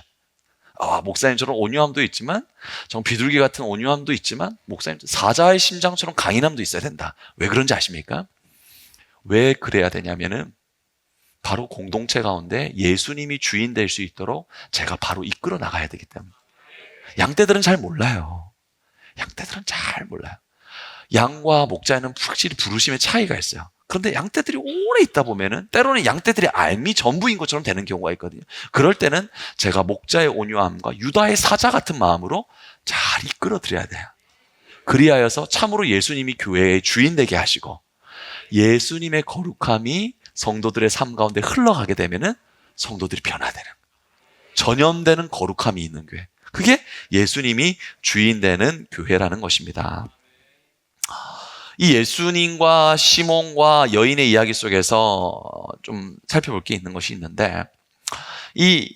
Speaker 1: 목사님처럼 온유함도 있지만, 정 비둘기 같은 온유함도 있지만, 목사님 사자의 심장처럼 강인함도 있어야 된다. 왜 그런지 아십니까? 왜 그래야 되냐면은 바로 공동체 가운데 예수님이 주인 될 수 있도록 제가 바로 이끌어 나가야 되기 때문에. 양떼들은 잘 몰라요. 양떼들은 잘 몰라요. 양과 목자에는 확실히 부르심의 차이가 있어요. 그런데 양떼들이 오래 있다 보면은 때로는 양떼들의 알미 전부인 것처럼 되는 경우가 있거든요. 그럴 때는 제가 목자의 온유함과 유다의 사자 같은 마음으로 잘 이끌어 드려야 돼요. 그리하여서 참으로 예수님이 교회의 주인 되게 하시고 예수님의 거룩함이 성도들의 삶 가운데 흘러가게 되면은 성도들이 변화되는, 전염되는 거룩함이 있는 교회. 그게 예수님이 주인 되는 교회라는 것입니다. 이 예수님과 시몬과 여인의 이야기 속에서 좀 살펴볼 게 있는 것이 있는데, 이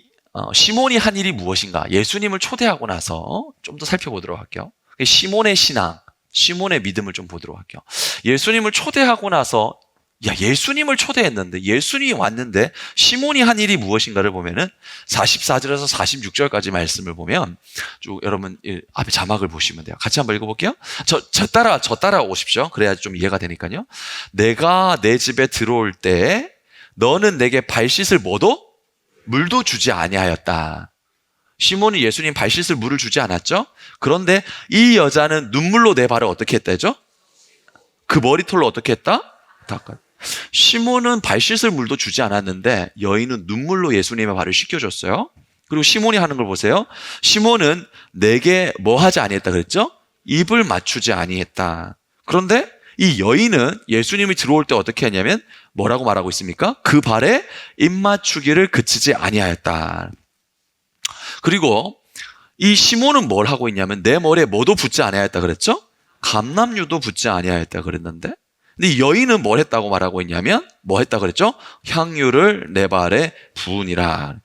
Speaker 1: 시몬이 한 일이 무엇인가? 예수님을 초대하고 나서 좀 더 살펴보도록 할게요. 시몬의 신앙, 시몬의 믿음을 좀 보도록 할게요. 예수님을 초대하고 나서, 예수님을 초대했는데, 예수님이 왔는데 시몬이 한 일이 무엇인가를 보면은 44절에서 46절까지 말씀을 보면, 쭉 여러분 앞에 자막을 보시면 돼요. 같이 한번 읽어볼게요. 저 따라오십시오. 그래야 좀 이해가 되니까요. 내가 내 집에 들어올 때 너는 내게 발 씻을 물도 주지 아니하였다. 시몬이 예수님 발 씻을 물을 주지 않았죠? 그런데 이 여자는 눈물로 내 발을 어떻게 했다죠? 그 머리털로 어떻게 했다? 시몬은 발 씻을 물도 주지 않았는데 여인은 눈물로 예수님의 발을 씻겨줬어요. 그리고 시몬이 하는 걸 보세요. 시몬은 내게 뭐 하지 아니했다 그랬죠? 입을 맞추지 아니했다. 그런데 이 여인은 예수님이 들어올 때 어떻게 했냐면 뭐라고 말하고 있습니까? 그 발에 입 맞추기를 그치지 아니하였다. 그리고 이 시몬은 뭘 하고 있냐면 내 머리에 뭐도 붓지 아니하였다 그랬죠? 감람유도 붓지 아니하였다 그랬는데, 근데 이 여인은 뭘 했다고 말하고 있냐면 뭐 했다 그랬죠? 향유를 내 발에 부으니라.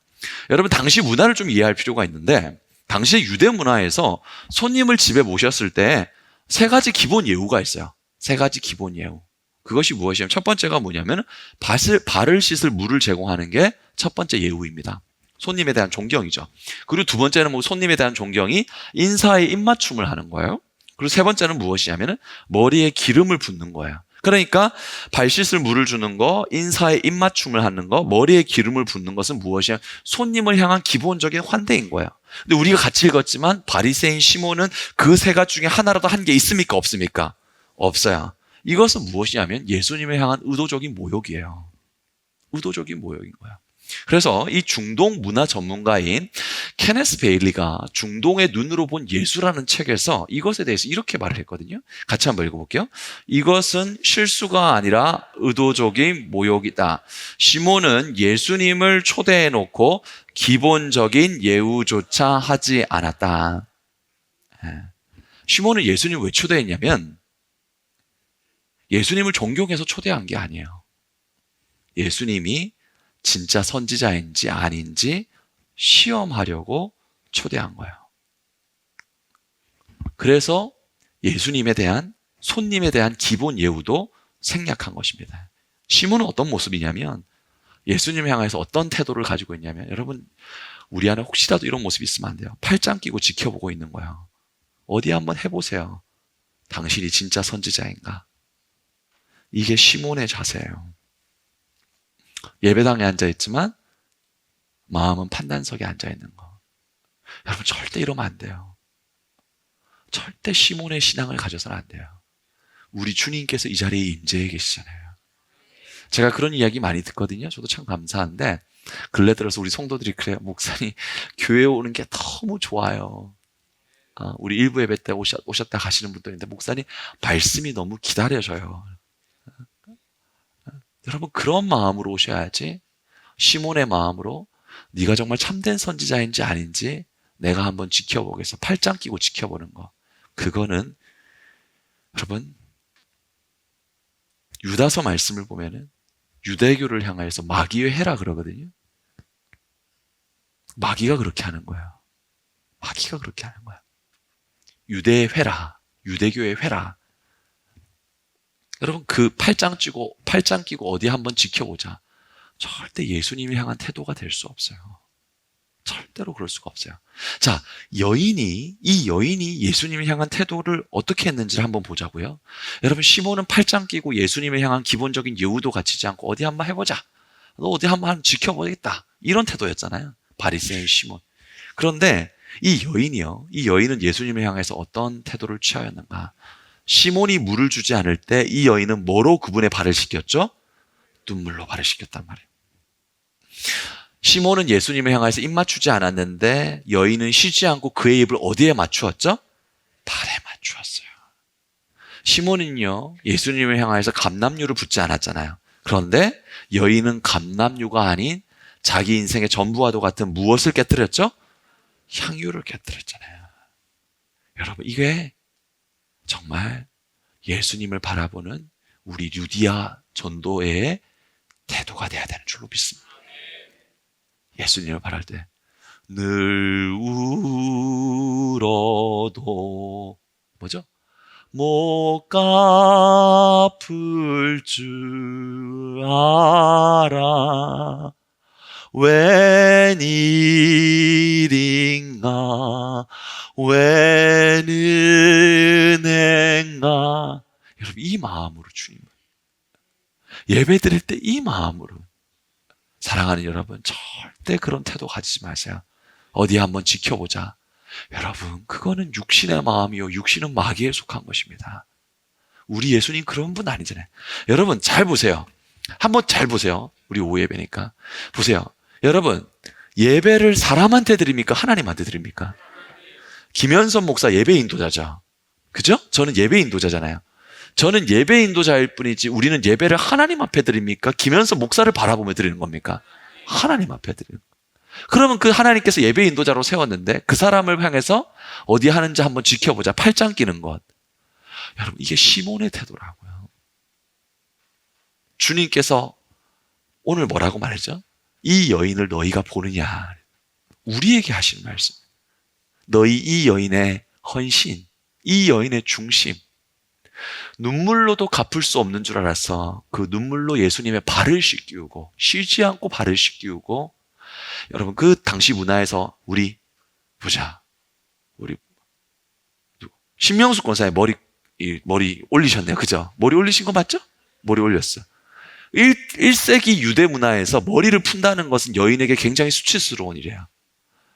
Speaker 1: 여러분, 당시 문화를 좀 이해할 필요가 있는데, 당시 유대 문화에서 손님을 집에 모셨을 때 세 가지 기본 예우가 있어요. 세 가지 기본 예우. 그것이 무엇이냐면 첫 번째가 뭐냐면 발을 씻을 물을 제공하는 게 첫 번째 예우입니다. 손님에 대한 존경이죠. 그리고 두 번째는 손님에 대한 존경이 인사에 입맞춤을 하는 거예요. 그리고 세 번째는 무엇이냐면 머리에 기름을 붓는 거예요. 그러니까 발 씻을 물을 주는 거, 인사에 입맞춤을 하는 거, 머리에 기름을 붓는 것은 무엇이냐? 손님을 향한 기본적인 환대인 거예요. 근데 우리가 같이 읽었지만 바리새인 시몬은 그 세 가지 중에 하나라도 한 게 있습니까? 없습니까? 없어요. 이것은 무엇이냐면 예수님을 향한 의도적인 모욕이에요. 의도적인 모욕인 거예요. 그래서 이 중동 문화 전문가인 케네스 베일리가 중동의 눈으로 본 예수라는 책에서 이것에 대해서 이렇게 말을 했거든요. 같이 한번 읽어볼게요. 이것은 실수가 아니라 의도적인 모욕이다. 시몬은 예수님을 초대해놓고 기본적인 예우조차 하지 않았다. 시몬은 예수님을 왜 초대했냐면 예수님을 존경해서 초대한 게 아니에요. 예수님이 진짜 선지자인지 아닌지 시험하려고 초대한 거예요. 그래서 예수님에 대한, 손님에 대한 기본 예우도 생략한 것입니다. 시몬은 어떤 모습이냐면 예수님 향해서 어떤 태도를 가지고 있냐면, 여러분, 우리 안에 혹시라도 이런 모습이 있으면 안 돼요. 팔짱 끼고 지켜보고 있는 거예요. 어디 한번 해보세요. 당신이 진짜 선지자인가? 이게 시몬의 자세예요. 예배당에 앉아있지만 마음은 판단석에 앉아있는 거. 여러분, 절대 이러면 안 돼요. 절대 시몬의 신앙을 가져서는 안 돼요. 우리 주님께서 이 자리에 임재해 계시잖아요. 제가 그런 이야기 많이 듣거든요. 저도 참 감사한데 근래 들어서 우리 성도들이 그래요. 목사님, 교회에 오는 게 너무 좋아요. 우리 일부 예배 때 오셨다 가시는 분들인데 목사님, 말씀이 너무 기다려져요. 여러분, 그런 마음으로 오셔야지. 시몬의 마음으로 네가 정말 참된 선지자인지 아닌지 내가 한번 지켜보겠어. 팔짱 끼고 지켜보는 거. 그거는 여러분, 유다서 말씀을 보면은 유대교를 향해서 마귀의 회라 그러거든요. 마귀가 그렇게 하는 거예요. 마귀가 그렇게 하는 거야. 유대의 회라, 유대교의 회라. 여러분, 그 팔짱 끼고 어디 한번 지켜보자. 절대 예수님을 향한 태도가 될 수 없어요. 절대로 그럴 수가 없어요. 자, 이 여인이 예수님을 향한 태도를 어떻게 했는지를 한번 보자고요. 여러분, 시몬은 팔짱 끼고 예수님을 향한 기본적인 예우도 갖추지 않고 어디 한번 해보자. 너 어디 한번 지켜보겠다. 이런 태도였잖아요. 바리새인 시몬. 그런데 이 여인은 예수님을 향해서 어떤 태도를 취하였는가? 시몬이 물을 주지 않을 때 이 여인은 뭐로 그분의 발을 씻겼죠? 눈물로 발을 씻겼단 말이에요. 시몬은 예수님을 향해서 입 맞추지 않았는데 여인은 쉬지 않고 그의 입을 어디에 맞추었죠? 발에 맞추었어요. 시몬은요, 예수님을 향해서 감람유를 붓지 않았잖아요. 그런데 여인은 감람유가 아닌 자기 인생의 전부와도 같은 무엇을 깨뜨렸죠? 향유를 깨뜨렸잖아요. 여러분, 이게 정말 예수님을 바라보는 우리 유디아 전도의 태도가 돼야 되는 줄로 믿습니다. 예수님을 바랄 때 늘 울어도 뭐죠? 못 갚을 줄 알아. 웬일인가, 웬 은혜인가. 여러분, 이 마음으로 주님을 예배 드릴 때 이 마음으로, 사랑하는 여러분, 절대 그런 태도 가지지 마세요. 어디 한번 지켜보자. 여러분, 그거는 육신의 마음이요, 육신은 마귀에 속한 것입니다. 우리 예수님 그런 분 아니잖아요. 여러분 잘 보세요. 한번 잘 보세요. 우리 오예배니까. 보세요. 여러분, 예배를 사람한테 드립니까? 하나님한테 드립니까? 김현선 목사 예배 인도자죠. 그죠? 저는 예배 인도자잖아요. 저는 예배 인도자일 뿐이지 우리는 예배를 하나님 앞에 드립니까? 김현선 목사를 바라보며 드리는 겁니까? 하나님 앞에 드리는 겁니다. 그러면 그 하나님께서 예배 인도자로 세웠는데 그 사람을 향해서 어디 하는지 한번 지켜보자. 팔짱 끼는 것. 여러분, 이게 시몬의 태도라고요. 주님께서 오늘 뭐라고 말했죠? 이 여인을 너희가 보느냐. 우리에게 하신 말씀. 너희 이 여인의 헌신, 이 여인의 중심. 눈물로도 갚을 수 없는 줄 알아서 그 눈물로 예수님의 발을 씻기우고 쉬지 않고 발을 씻기우고 여러분 그 당시 문화에서 우리 신명수 권사의 머리 올리셨네요. 그죠? 머리 올리신 거 맞죠? 머리 올렸어. 1세기 유대 문화에서 머리를 푼다는 것은 여인에게 굉장히 수치스러운 일이에요.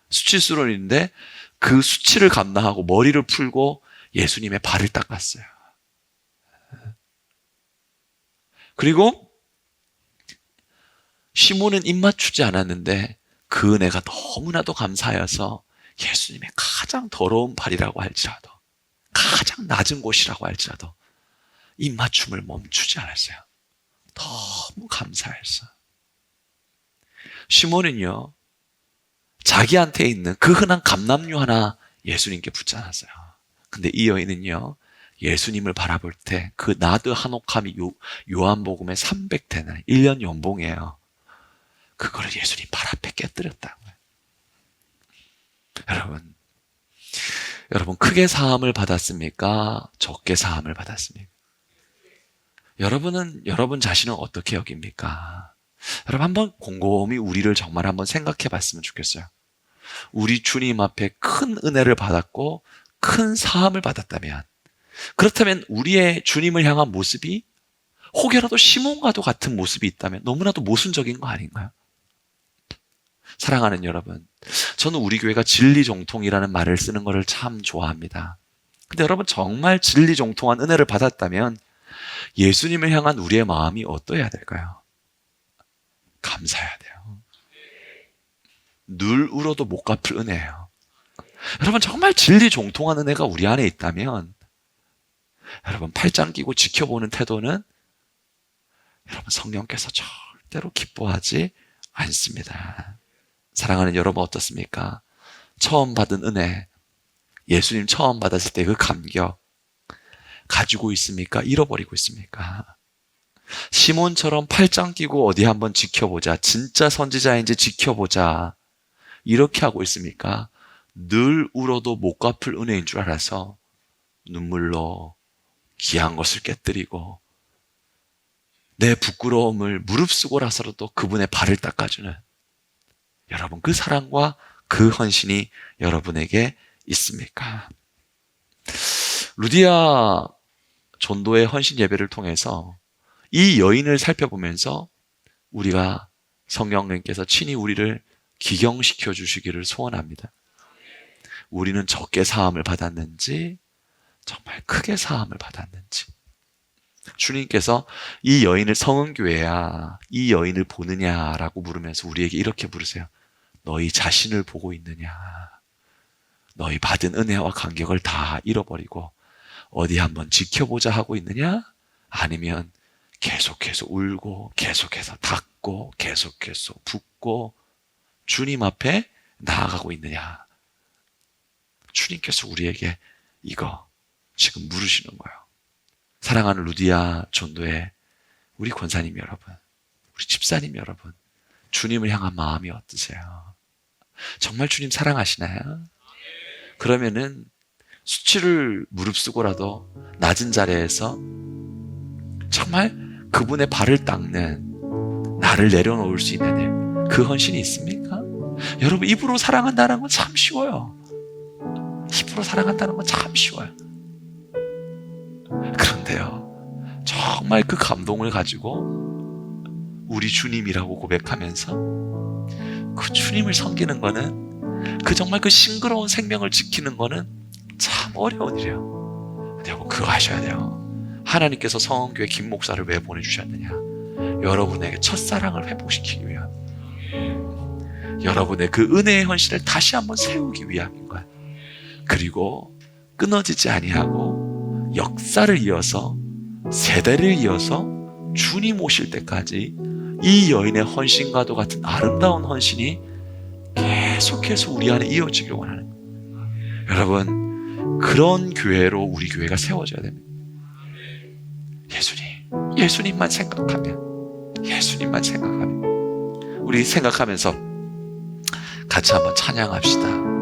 Speaker 1: 수치스러운 일인데 그 수치를 감당하고 머리를 풀고 예수님의 발을 닦았어요. 그리고 시몬은 입맞추지 않았는데 그 은혜가 너무나도 감사하여서 예수님의 가장 더러운 발이라고 할지라도 가장 낮은 곳이라고 할지라도 입맞춤을 멈추지 않았어요. 너무 감사했어요. 시몬은요, 자기한테 있는 그 흔한 감람류 하나 예수님께 붙지 않았어요. 근데 이 여인은요, 예수님을 바라볼 때 그 나드 한옥함이 요한복음의 300데나리 1년 연봉이에요. 그거를 예수님 발 앞에 깨뜨렸다고요. 여러분 크게 사함을 받았습니까? 적게 사함을 받았습니까? 여러분 자신은 어떻게 여깁니까? 여러분 한번 곰곰이 우리를 정말 한번 생각해 봤으면 좋겠어요. 우리 주님 앞에 큰 은혜를 받았고 큰 사함을 받았다면, 그렇다면 우리의 주님을 향한 모습이 혹여라도 시몬과도 같은 모습이 있다면 너무나도 모순적인 거 아닌가요? 사랑하는 여러분, 저는 우리 교회가 진리정통이라는 말을 쓰는 것을 참 좋아합니다. 근데 여러분 정말 진리정통한 은혜를 받았다면 예수님을 향한 우리의 마음이 어떠해야 될까요? 감사해야 돼요. 늘 울어도 못 갚을 은혜예요. 여러분 정말 진리정통한 은혜가 우리 안에 있다면 여러분 팔짱 끼고 지켜보는 태도는 여러분 성령께서 절대로 기뻐하지 않습니다. 사랑하는 여러분 어떻습니까? 처음 받은 은혜, 예수님 처음 받았을 때 그 감격 가지고 있습니까? 잃어버리고 있습니까? 시몬처럼 팔짱 끼고 어디 한번 지켜보자, 진짜 선지자인지 지켜보자, 이렇게 하고 있습니까? 늘 울어도 못 갚을 은혜인 줄 알아서 눈물로 귀한 것을 깨뜨리고 내 부끄러움을 무릅쓰고라서라도 그분의 발을 닦아주는 여러분 그 사랑과 그 헌신이 여러분에게 있습니까? 루디아 전도의 헌신 예배를 통해서 이 여인을 살펴보면서 우리가 성령님께서 친히 우리를 기경시켜 주시기를 소원합니다. 우리는 적게 사함을 받았는지 정말 크게 사함을 받았는지. 주님께서 이 여인을 성은교회야 이 여인을 보느냐라고 물으면서 우리에게 이렇게 물으세요. 너희 자신을 보고 있느냐? 너희 받은 은혜와 감격을 다 잃어버리고 어디 한번 지켜보자 하고 있느냐? 아니면 계속해서 울고 계속해서 닦고 계속해서 붓고 주님 앞에 나아가고 있느냐? 주님께서 우리에게 이거 지금 물으시는 거예요. 사랑하는 루디아 전도의 우리 권사님 여러분, 우리 집사님 여러분, 주님을 향한 마음이 어떠세요? 정말 주님 사랑하시나요? 그러면은 수치를 무릅쓰고라도 낮은 자리에서 정말 그분의 발을 닦는 나를 내려놓을 수 있는 그 헌신이 있습니까? 여러분 입으로 사랑한다는 건 참 쉬워요. 입으로 사랑한다는 건 참 쉬워요. 그런데요, 정말 그 감동을 가지고 우리 주님이라고 고백하면서 그 주님을 섬기는 거는, 그 정말 그 싱그러운 생명을 지키는 거는 참 어려운 일이에요. 근데 여러분 그거 하셔야 돼요. 하나님께서 성원교회 김 목사를 왜 보내주셨느냐? 여러분에게 첫사랑을 회복시키기 위함, 여러분의 그 은혜의 헌신을 다시 한번 세우기 위함인 거야. 그리고 끊어지지 아니하고 역사를 이어서 세대를 이어서 주님 오실 때까지 이 여인의 헌신과도 같은 아름다운 헌신이 계속해서 우리 안에 이어지길 원하는 거예요. 여러분, 그런 교회로 우리 교회가 세워져야 됩니다. 예수님만 생각하면, 예수님만 생각하면, 우리 생각하면서 같이 한번 찬양합시다.